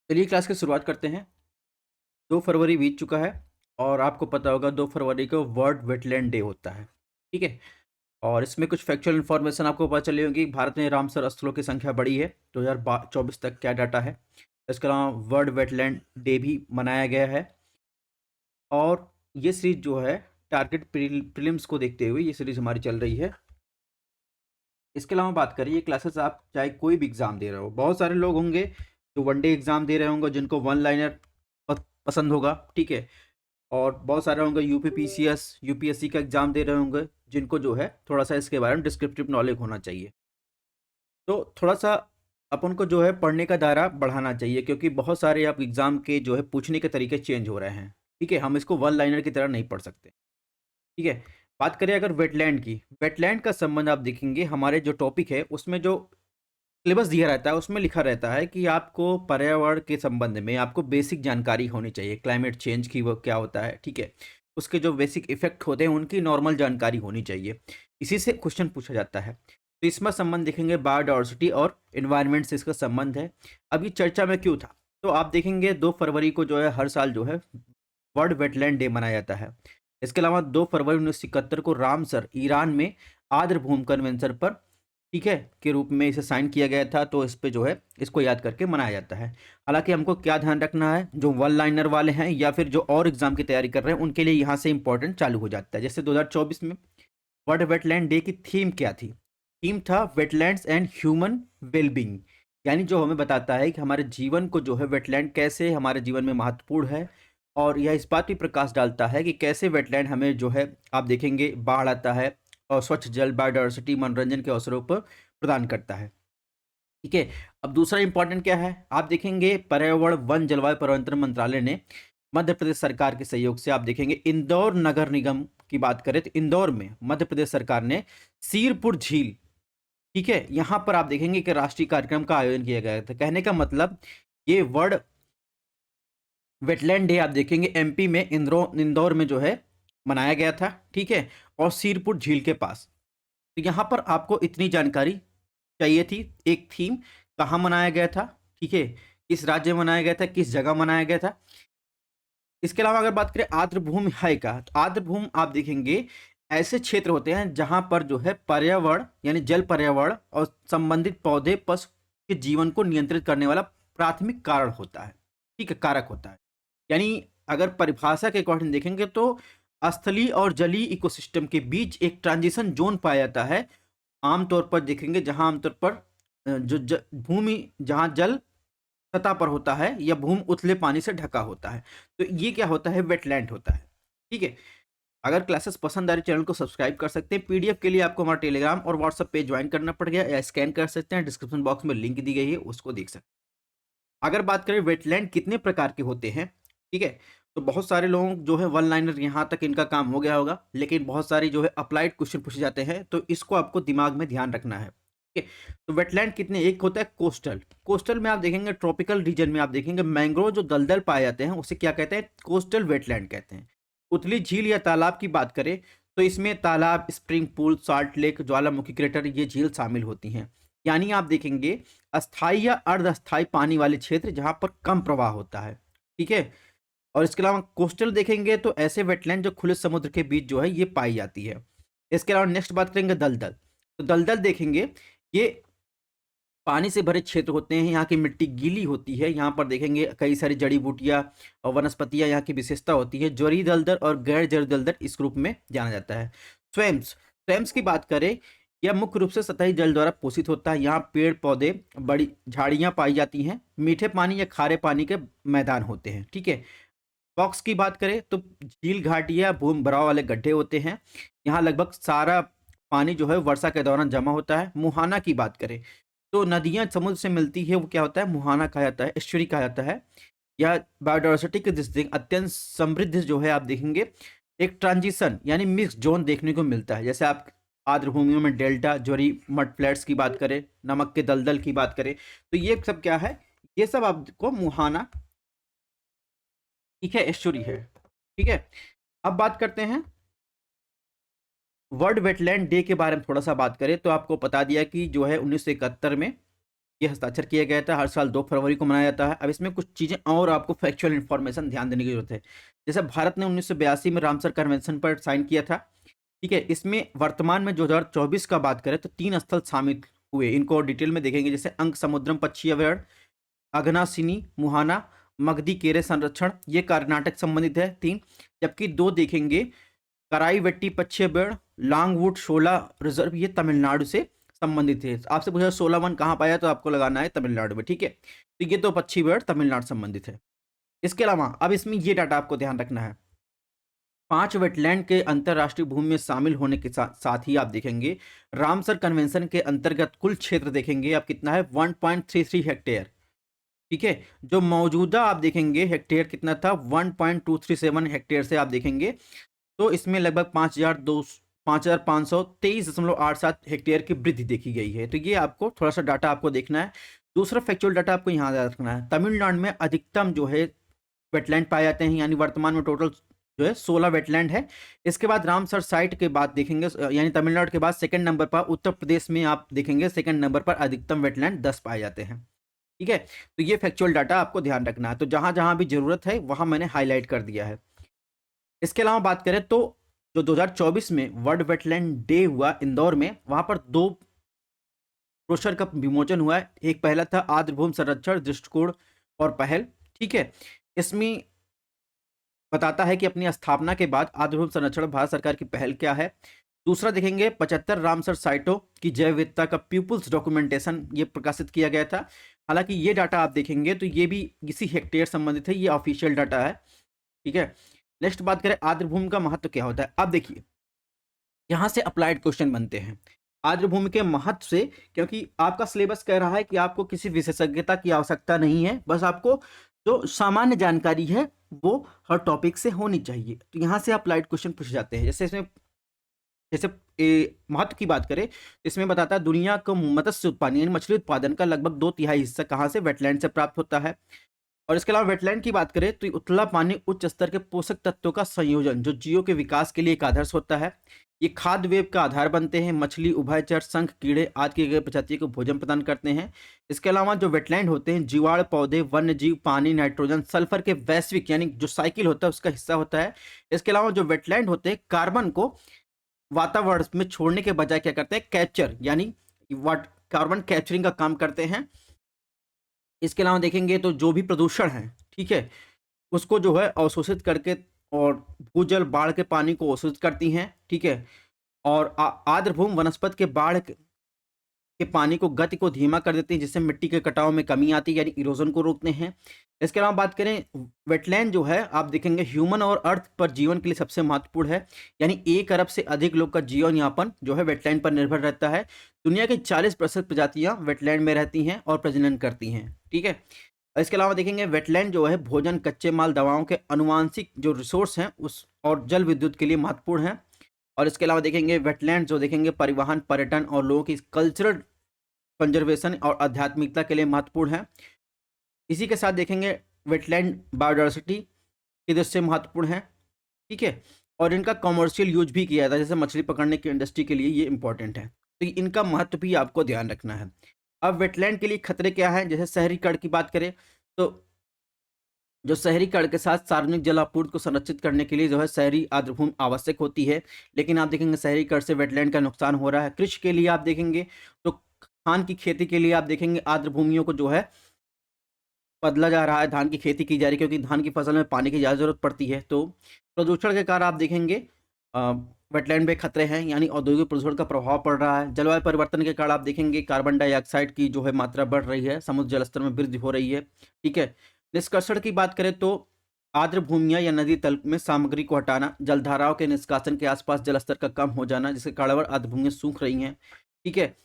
चलिए क्लास की शुरुआत करते हैं। 2 फरवरी बीत चुका है और आपको पता होगा 2 फरवरी को वर्ल्ड वेटलैंड डे होता है, ठीक है? और इसमें कुछ फैक्चुअल इन्फॉर्मेशन आपको पता चली होगी। भारत में रामसर स्थलों की संख्या बढ़ी है 2024 तक, क्या डाटा है। इसके अलावा वर्ल्ड वेटलैंड डे भी मनाया गया है और ये सीरीज़ जो है टारगेट प्रीलिम्स को देखते हुए ये सीरीज़ हमारी चल रही है। इसके अलावा बात करें, ये क्लासेस आप चाहे कोई भी एग्ज़ाम दे रहे हो, बहुत सारे लोग होंगे जो वनडे एग्ज़ाम दे रहे होंगे जिनको वन लाइनर पसंद होगा, ठीक है? और बहुत सारे होंगे यूपीपीसीएस, यूपीएससी का एग्ज़ाम दे रहे होंगे जिनको जो है थोड़ा-सा इसके बारे में डिस्क्रिप्टिव नॉलेज होना चाहिए। तो थोड़ा-सा अपन को जो है पढ़ने का दायरा बढ़ाना चाहिए क्योंकि बहुत सारे अब एग्ज़ाम के जो है पूछने के तरीके चेंज हो रहे हैं, ठीक है? हम इसको वन लाइनर की तरह नहीं पढ़ सकते, ठीक है? बात करें अगर वेटलैंड की, वेटलैंड का संबंध आप देखेंगे हमारे जो टॉपिक है उसमें जो सिलेबस दिया रहता है उसमें लिखा रहता है कि आपको पर्यावरण के संबंध में आपको बेसिक जानकारी होनी चाहिए। क्लाइमेट चेंज की वो क्या होता है, ठीक है? उसके जो बेसिक इफेक्ट होते हैं उनकी नॉर्मल जानकारी होनी चाहिए। इसी से क्वेश्चन पूछा जाता है। तो इसमें संबंध देखेंगे बायोडायवर्सिटी और एनवायरनमेंट से इसका संबंध है। अब ये चर्चा में क्यों था? तो आप देखेंगे 2 फरवरी को जो है हर साल जो है वर्ल्ड वेटलैंड डे मनाया जाता है। इसके अलावा 2 फरवरी 1971 को रामसर ईरान में आर्द्रभूमि कन्वेंशन पर, ठीक है, के रूप में इसे साइन किया गया था। तो इस पे जो है इसको याद करके मनाया जाता है। हालांकि हमको क्या ध्यान रखना है, जो वन लाइनर वाले हैं या फिर जो और एग्जाम की तैयारी कर रहे हैं उनके लिए यहाँ से इंपॉर्टेंट चालू हो जाता है। जैसे 2024 में वर्ल्ड वेटलैंड डे की थीम क्या थी? थीम था वेटलैंड्स एंड ह्यूमन वेलबींग, यानी जो हमें बताता है कि हमारे जीवन को जो है वेटलैंड कैसे हमारे जीवन में महत्वपूर्ण है। और यह इस बात भी प्रकाश डालता है कि कैसे वेटलैंड हमें जो है, आप देखेंगे बाढ़ आता है और स्वच्छ जल, बायोडायवर्सिटी, मनोरंजन के अवसरों पर प्रदान करता है, ठीक है। अब दूसरा इंपॉर्टेंट क्या है, आप देखेंगे पर्यावरण वन जलवायु परिवर्तन मंत्रालय ने मध्य प्रदेश सरकार के सहयोग से, आप देखेंगे इंदौर नगर निगम की बात करें तो इंदौर में मध्य प्रदेश सरकार ने सीरपुर झील, ठीक है, यहाँ पर आप देखेंगे कि राष्ट्रीय कार्यक्रम का आयोजन किया गया था। कहने का मतलब ये वर्ल्ड वेटलैंड डे आप देखेंगे एमपी में इंदौर में जो है मनाया गया था, ठीक है, और सीरपुर झील के पास। तो यहाँ पर आपको इतनी जानकारी चाहिए थी। एक थीम, कहाँ मनाया गया था, ठीक है, किस राज्य में मनाया गया था, किस जगह मनाया गया था। इसके अलावा अगर बात करें आर्द्रभूमि है का, तो आर्द्रभूमि आप देखेंगे ऐसे क्षेत्र होते हैं जहां पर जो है पर्यावरण यानी जल पर्यावरण और संबंधित पौधे पशु के जीवन को नियंत्रित करने वाला प्राथमिक कारण होता है, ठीक है, कारक होता है। यानी अगर परिभाषा के अकॉर्डिंग देखेंगे तो स्थलीय और जलीय इकोसिस्टम के बीच एक ट्रांजिशन जोन पाया जाता है। आमतौर पर देखेंगे जहां आमतौर पर भूमि जहां जल सतह पर होता है या भूमि उथले पानी से ढका होता है, तो ये क्या होता है, वेटलैंड होता है, ठीक है। अगर क्लासेस पसंद आ रही चैनल को सब्सक्राइब कर सकते हैं। पीडीएफ के लिए आपको हमारा टेलीग्राम और व्हाट्सएप पेज ज्वाइन करना पड़ गया या स्कैन कर सकते हैं, डिस्क्रिप्शन बॉक्स में लिंक दी गई है उसको देख सकते हैं। अगर बात करें वेटलैंड कितने प्रकार के होते हैं, ठीक है, तो बहुत सारे लोग जो है वन लाइनर यहाँ तक इनका काम हो गया होगा, लेकिन बहुत सारी जो है अप्लाइड क्वेश्चन पूछे जाते हैं तो इसको आपको दिमाग में ध्यान रखना है, ठीक है। तो वेटलैंड कितने, एक होता है कोस्टल। कोस्टल में आप देखेंगे ट्रॉपिकल रीजन में आप देखेंगे मैंग्रोव जो दलदल पाए जाते हैं उसे क्या कहते हैं, कोस्टल वेटलैंड कहते हैं। उथली झील या तालाब की बात करें तो इसमें तालाब, स्प्रिंग पूल, साल्ट लेक, ज्वालामुखी क्रेटर, ये झील शामिल होती हैं। यानी आप देखेंगे अस्थाई या अर्ध अस्थाई पानी वाले क्षेत्र जहां पर कम प्रवाह होता है, ठीक है। और इसके अलावा कोस्टल देखेंगे तो ऐसे वेटलैंड जो खुले समुद्र के बीच जो है ये पाई जाती है। इसके अलावा नेक्स्ट बात करेंगे दलदल। तो दलदल देखेंगे ये पानी से भरे क्षेत्र होते हैं, यहाँ की मिट्टी गीली होती है, यहाँ पर देखेंगे कई सारी जड़ी बूटियाँ और वनस्पतियाँ यहाँ की विशेषता होती है। ज्वरी दलदल और गैर जरी दलदल इस ग्रुप में जाना जाता है। स्वेम्स, स्वेम्स की बात करें, यह मुख्य रूप से सतही जल द्वारा पोषित होता है। यहाँ पेड़ पौधे, बड़ी झाड़ियाँ पाई जाती हैं, मीठे पानी या खारे पानी के मैदान होते हैं, ठीक है। बॉक्स की बात करें तो झील, घाटी या भूमि भराव वाले गड्ढे होते हैं, यहाँ लगभग सारा पानी जो है वर्षा के दौरान जमा होता है। मुहाना की बात करें तो नदियाँ समुद्र से मिलती है, वो क्या होता है, मुहाना कहा जाता है, एस्चुरी कहा जाता है। यह बायोडायवर्सिटी की दृष्टि से अत्यंत समृद्ध जो है, आप देखेंगे एक ट्रांजिशन यानी मिक्स जोन देखने को मिलता है। जैसे आप आर्द्र भूमियों में डेल्टा, ज्वरी, मड फ्लैट्स की बात करें, नमक के दलदल की बात करें, तो ये सब क्या है, ये सब आपको मुहाना, ठीक है, एस्चुरी है, ठीक है। अब बात करते हैं वर्ल्ड वेटलैंड डे के बारे में, थोड़ा सा बात करें तो आपको बता दिया कि जो है 1971 में ये हस्ताक्षर किया गया था। हर साल 2 फरवरी को मनाया जाता है। अब इसमें कुछ चीज़ें और आपको फैक्चुअल इन्फॉर्मेशन ध्यान देने की ज़रूरत है। जैसे भारत ने 1982 में रामसर कन्वेंशन पर साइन किया था, ठीक है? इसमें वर्तमान में 2024 का बात करें तो 3 स्थल शामिल हुए। इनको डिटेल में देखेंगे, जैसे अंक समुद्रम पक्षी अभयारण्य, अघनासिनी मुहाना, मगधी केरे संरक्षण, ये कर्नाटक संबंधित है 3। जबकि 2 देखेंगे, कराईवेट्टी पक्षी अभयारण्य, लॉन्गवुड शोला रिजर्व, ये तमिलनाडु से संबंधित है। आपसे पूछा 16 वन कहाँ पाया, तो आपको लगाना है तमिलनाडु में, ठीक है? तो ये तो पक्षी अभयारण्य तमिलनाडु संबंधित है। इसके अलावा अब इसमें ये डाटा आपको ध्यान रखना है, 5 वेटलैंड के अंतर्राष्ट्रीय भूमि में शामिल होने के साथ साथ ही आप देखेंगे रामसर कन्वेंशन के अंतर्गत कुल क्षेत्र देखेंगे आप कितना है, 1.33 हेक्टेयर, ठीक है? जो मौजूदा आप देखेंगे हेक्टेयर कितना था, 1.237 हेक्टेयर से आप देखेंगे तो इसमें लगभग 5,523.87 हेक्टेयर की वृद्धि देखी गई है। तो ये आपको थोड़ा सा डाटा आपको देखना है। दूसरा फैक्चुअल डाटा आपको यहाँ याद रखना है, तमिलनाडु में अधिकतम जो है वेटलैंड पाए जाते हैं, यानी वर्तमान में टोटल जो है 16 वेटलैंड है। इसके बाद रामसर साइट के बाद देखेंगे, यानी तमिलनाडु के बाद सेकंड नंबर पर उत्तर प्रदेश में आप देखेंगे सेकंड नंबर पर अधिकतम वेटलैंड 10 पाए जाते हैं, ठीक है? तो ये फैक्चुअल डाटा आपको ध्यान रखना है। तो जहां जहां भी जरूरत है वहां मैंने हाईलाइट कर दिया है। इसके अलावा बात करें तो जो 2024 में वर्ल्ड वेटलैंड डे हुआ इंदौर में, वहां पर 2 ब्रोशर का विमोचन हुआ है। एक पहला था आर्द्रभूमि संरक्षण दृष्टिकोण और पहल, ठीक है? इसमें बताता है कि अपनी स्थापना के बाद आर्द्रभूमि संरक्षण भारत सरकार की पहल क्या है। दूसरा देखेंगे 75 रामसर साइटों की जैव विविधता का पीपुल्स डॉक्यूमेंटेशन, ये प्रकाशित किया गया था। हालांकि ये डाटा आप देखेंगे तो ये भी इसी हेक्टेयर संबंधित है, ये ऑफिशियल डाटा है, ठीक है? नेक्स्ट बात करें आर्द्रभूमि का महत्व क्या होता है। अब देखिए यहाँ से अप्लाइड क्वेश्चन बनते हैं आर्द्रभूमि के महत्व से, क्योंकि आपका सिलेबस कह रहा है कि आपको किसी विशेषज्ञता की आवश्यकता नहीं है, बस आपको जो सामान्य जानकारी है वो हर टॉपिक से होनी चाहिए। तो यहाँ से अप्लाइड क्वेश्चन पूछे जाते हैं। जैसे इसमें जैसे महत्व की बात करें, इसमें बताता है दुनिया को मत्स्य उत्पादन यानी मछली उत्पादन का लगभग 2/3 हिस्सा कहाँ से, वेटलैंड से प्राप्त होता है। और इसके अलावा वेटलैंड की बात करें तो उथला पानी उच्च स्तर के पोषक तत्वों का संयोजन जो जीवों के विकास के लिए एक आदर्श होता है। ये खाद्य वेब का आधार बनते हैं। मछली, उभयचर, शंख, कीड़े आदि की प्रजातियों को भोजन प्रदान करते हैं। इसके अलावा जो वेटलैंड होते हैं जीवाणु, पौधे, वन्य जीव, पानी, नाइट्रोजन, सल्फर के वैश्विक यानी जो साइकिल होता है उसका हिस्सा होता है। इसके अलावा जो वेटलैंड होते हैं कार्बन को वातावरण में छोड़ने के बजाय क्या करते हैं, कैप्चर यानी कार्बन कैप्चरिंग का काम करते हैं। इसके अलावा देखेंगे तो जो भी प्रदूषण है, ठीक है, उसको जो है अवशोषित करके और भूजल बाढ़ के पानी को अवशोषित करती हैं, ठीक है? और आर्द्रभूमि वनस्पति के बाढ़ के पानी को गति को धीमा कर देते हैं, जिससे मिट्टी के कटाव में कमी आती है, यानी इरोजन को रोकते हैं। इसके अलावा बात करें वेटलैंड जो है आप देखेंगे ह्यूमन और अर्थ पर जीवन के लिए सबसे महत्वपूर्ण है, यानी 1 अरब से अधिक लोग का जीवन यापन जो है वेटलैंड पर निर्भर रहता है। दुनिया की 40% प्रजातियां वेटलैंड में रहती हैं और प्रजनन करती हैं, ठीक है? इसके अलावा देखेंगे वेटलैंड जो है भोजन, कच्चे माल, दवाओं के अनुवांशिक जो रिसोर्स हैं उस और जल विद्युत के लिए महत्वपूर्ण है। और इसके अलावा देखेंगे वेटलैंड जो देखेंगे परिवहन, पर्यटन और लोगों की कल्चरल कंजर्वेशन और आध्यात्मिकता के लिए महत्वपूर्ण है। इसी के साथ देखेंगे वेटलैंड बायोडाइवर्सिटी की दृष्टि से महत्वपूर्ण है, ठीक है? और इनका कमर्शियल यूज भी किया जाता है, जैसे मछली पकड़ने की इंडस्ट्री के लिए ये इंपॉर्टेंट है। तो इनका महत्व भी आपको ध्यान रखना है। अब वेटलैंड के लिए खतरे क्या हैं, जैसे शहरीकरण की बात करें तो जो शहरीकरण के साथ सार्वजनिक जल आपूर्ति को संरक्षित करने के लिए जो है शहरी आर्द्रभूमि आवश्यक होती है, लेकिन आप देखेंगे शहरीकरण से वेटलैंड का नुकसान हो रहा है। कृषि के लिए आप देखेंगे तो धान की खेती के लिए आप देखेंगे आर्द्रभूमियों को जो है बदला जा रहा है, धान की खेती की जा रही है, क्योंकि धान की फसल में पानी की ज़्यादा ज़रूरत पड़ती है। तो प्रदूषण के कारण आप देखेंगे वेटलैंड में खतरे हैं, यानी औद्योगिक प्रदूषण का प्रभाव पड़ रहा है। जलवायु परिवर्तन के कारण आप देखेंगे कार्बन डाइऑक्साइड की जो है मात्रा बढ़ रही है, समुद्र जलस्तर में वृद्धि हो रही है, ठीक है? निष्कर्षण की बात करें तो आर्द्र भूमियां या नदी तल में सामग्री को हटाना, जलधाराओं के निष्कासन के आसपास जलस्तर का कम हो जाना, जिसके कारण आर्द्र भूमियां सूख रही हैं, ठीक है?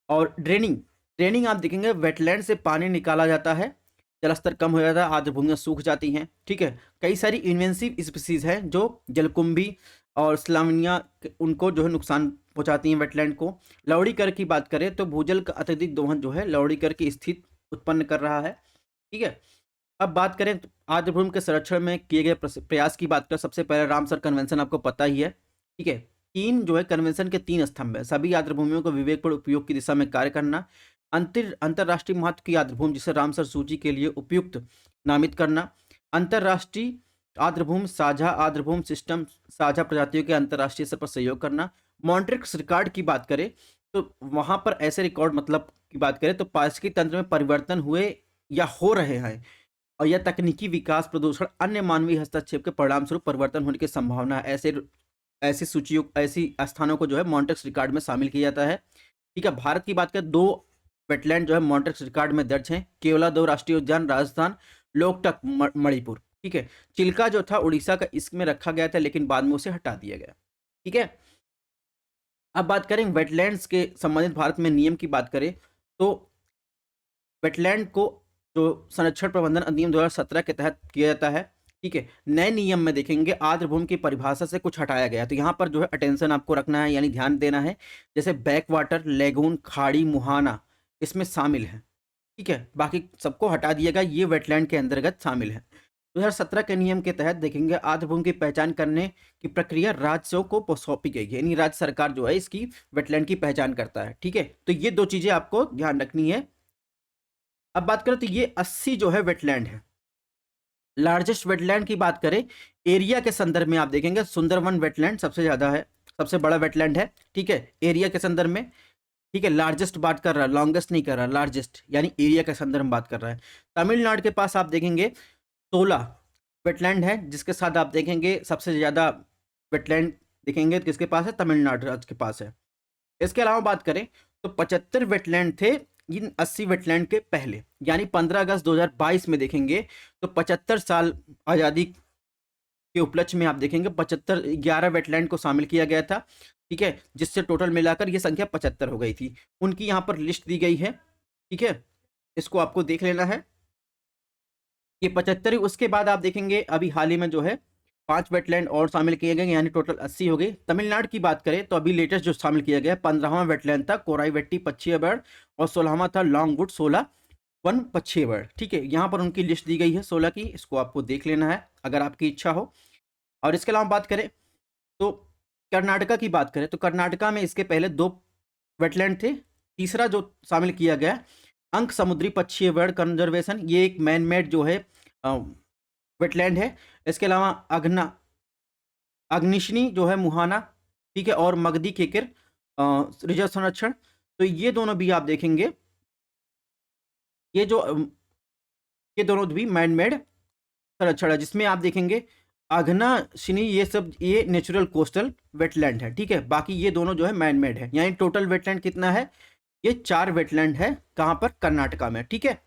और ड्रेनिंग ड्रेनिंग आप देखेंगे वेटलैंड से पानी निकाला जाता है, जलस्तर कम हो जाता है, आर्द्र भूमियां सूख जाती हैं, ठीक है? कई सारी इन्वेंसिव स्पीसीज हैं जो जलकुंभी और स्लाविनिया उनको जो है नुकसान पहुंचाती हैं वेटलैंड को। लवड़ी कर की बात करें तो भूजल का अत्यधिक दोहन जो है लवड़ी कर की स्थिति उत्पन्न कर रहा है, ठीक है? अब बात करें तो आर्द्रभूमि के संरक्षण में किए गए प्रयास की बात करें, सबसे पहले रामसर कन्वेंशन आपको पता ही है, ठीक है? 3 जो है कन्वेंशन के 3 स्तंभ है, सभी आर्द्रभूमियों को विवेकपूर्ण उपयोग की दिशा में कार्य करना, अंतर्राष्ट्रीय महत्व की आर्द्रभूमि जिसे रामसर सूची के लिए उपयुक्त नामित करना, अंतर्राष्ट्रीय आर्द्रभूमि साझा आर्द्रभूमि सिस्टम साझा प्रजातियों के अंतर्राष्ट्रीय स्तर पर सहयोग करना। मॉन्ट्रिक्स रिकॉर्ड की बात करें तो वहां पर ऐसे रिकॉर्ड मतलब की बात करें तो पारिस्थितिकी तंत्र में परिवर्तन हुए या हो रहे हैं और यह तकनीकी विकास, प्रदूषण, अन्य मानवीय हस्तक्षेप के परिणाम स्वरूप परिवर्तन होने की संभावना है। ऐसे ऐसी सूचियों ऐसी स्थानों को जो है मॉन्ट्रिक्स रिकॉर्ड में शामिल किया जाता है। ठीक है, भारत की बात करें 2 वेटलैंड जो है मॉन्ट्रिक्स रिकॉर्ड में दर्ज हैं। केवला 2 राष्ट्रीय उद्यान राजस्थान, लोकटक मणिपुर। ठीक है, चिल्का जो था उड़ीसा का इसमें रखा गया था लेकिन बाद में उसे हटा दिया गया। ठीक है, अब बात करें वेटलैंड्स के संबंधित भारत में नियम की बात करें तो वेटलैंड को जो संरक्षण प्रबंधन अधिनियम 2017 के तहत किया जाता है। ठीक है, नए नियम में देखेंगे आर्द्रभूमि की परिभाषा से कुछ हटाया गया, तो यहाँ पर जो है अटेंशन आपको रखना है यानी ध्यान देना है। जैसे बैक वाटर, लेगून, खाड़ी, मुहाना इसमें शामिल है। ठीक है, बाकी सबको हटा दिया गया, ये वेटलैंड के अंतर्गत शामिल है। 2017 के नियम के तहत देखेंगे आर्द्रभूमि की पहचान करने की प्रक्रिया राज्यों को सौंपी गई है, यानी राज्य सरकार जो है इसकी वेटलैंड की पहचान करता है। ठीक है, तो ये 2 चीजें आपको ध्यान रखनी है। अब बात करें तो ये 80 जो है वेटलैंड है। लार्जेस्ट वेटलैंड की बात करें एरिया के संदर्भ में आप देखेंगे सुंदरवन वेटलैंड सबसे ज्यादा है, सबसे बड़ा वेटलैंड है। ठीक है, एरिया के संदर्भ में। ठीक है, लार्जेस्ट बात कर रहा है, लॉन्गेस्ट नहीं कर रहा, लार्जेस्ट यानी एरिया के संदर्भ में बात कर रहा है। तमिलनाडु के पास आप देखेंगे 16 वेटलैंड है, जिसके साथ आप देखेंगे सबसे ज्यादा वेटलैंड देखेंगे किसके पास है, तमिलनाडु राज्य के पास है। इसके अलावा बात करें तो 75 वेटलैंड थे इन 80 वेटलैंड के पहले, यानी 15 अगस्त 2022 में देखेंगे तो 75 साल आज़ादी के उपलक्ष्य में आप देखेंगे 11 वेटलैंड को शामिल किया गया था। ठीक है, जिससे टोटल मिलाकर ये संख्या 75 हो गई थी। उनकी यहाँ पर लिस्ट दी गई है। ठीक है, इसको आपको देख लेना है। ये 75 उसके बाद आप देखेंगे अभी हाल ही में जो है 5 वेटलैंड और शामिल किए गए, यानी टोटल 80 हो गए। तमिलनाडु की बात करें तो अभी लेटेस्ट जो शामिल किया गया 15वां वेटलैंड था कोराईवेट्टी पक्षी बर्ड और 16वां था लॉन्गवुड 16 वन पक्षी बर्ड। ठीक है, यहाँ पर उनकी लिस्ट दी गई है 16 की, इसको आपको देख लेना है अगर आपकी इच्छा हो। और इसके अलावा बात करें तो कर्नाटका की बात करें तो कर्नाटका में इसके पहले 2 वेटलैंड थे। तीसरा जो शामिल किया गया अंक समुद्री पक्षी बर्ड कंजर्वेशन, ये एक मैन मेड जो है वेटलैंड है। इसके अलावा अग्निशनी जो है मुहाना, ठीक है, और मगधी केकर रिजर्व संरक्षण, तो ये दोनों भी आप देखेंगे ये जो ये दोनों भी मैन मेड संरक्षण है, जिसमें आप देखेंगे अघनाशिनी ये सब ये नेचुरल कोस्टल वेटलैंड है। ठीक है, बाकी ये दोनों जो है मैन मेड है, यानी टोटल वेटलैंड कितना है, ये 4 वेटलैंड है। कहाँ पर, कर्नाटका में। ठीक है,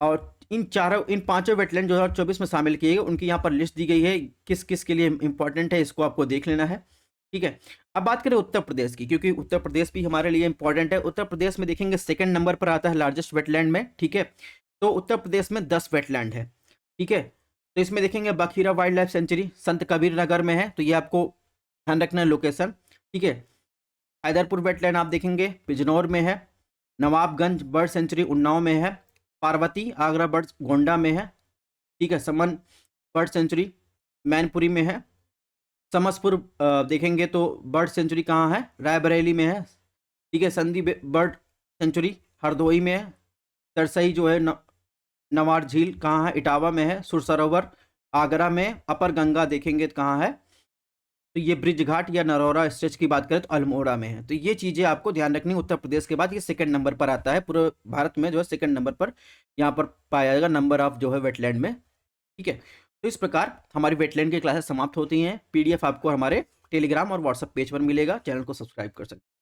और इन पांचों वेटलैंड 2024 में शामिल किए गए, उनकी यहाँ पर लिस्ट दी गई है, किस किस के लिए इंपॉर्टेंट है, इसको आपको देख लेना है। ठीक है, अब बात करें उत्तर प्रदेश की, क्योंकि उत्तर प्रदेश भी हमारे लिए इंपॉर्टेंट है। उत्तर प्रदेश में देखेंगे 2nd नंबर पर आता है लार्जेस्ट वेटलैंड में। ठीक है, तो उत्तर प्रदेश में 10 वेटलैंड है। ठीक है, तो इसमें देखेंगे बखीरा वाइल्ड लाइफ सेंचुरी संत कबीर नगर में है, तो ये आपको ध्यान रखना है लोकेशन। ठीक है, हैदरपुर वेटलैंड आप देखेंगे बिजनौर में है। नवाबगंज बर्ड सेंचुरी उन्नाव में है। पार्वती आगरा बर्ड गोंडा में है। ठीक है, समन बर्ड सेंचुरी मैनपुरी में है। समसपुर देखेंगे तो बर्ड सेंचुरी कहाँ है, रायबरेली में है। ठीक है, संधि बर्ड सेंचुरी हरदोई में है। तरसई जो है नवार झील कहाँ है, इटावा में है। सुरसरोवर आगरा में। अपर गंगा देखेंगे तो कहाँ है, तो ये ब्रिज घाट या नरौरा स्ट्रेच की बात करें तो अल्मोड़ा में है। तो ये चीज़ें आपको ध्यान रखनी। उत्तर प्रदेश के बाद ये 2nd नंबर पर आता है, पूरे भारत में जो है 2nd नंबर पर यहाँ पर पाया जाएगा नंबर ऑफ जो है वेटलैंड में। ठीक है, तो इस प्रकार हमारी वेटलैंड की क्लासेस समाप्त होती हैं। PDF आपको हमारे टेलीग्राम और व्हाट्सएप पेज पर मिलेगा। चैनल को सब्सक्राइब कर सकते हैं।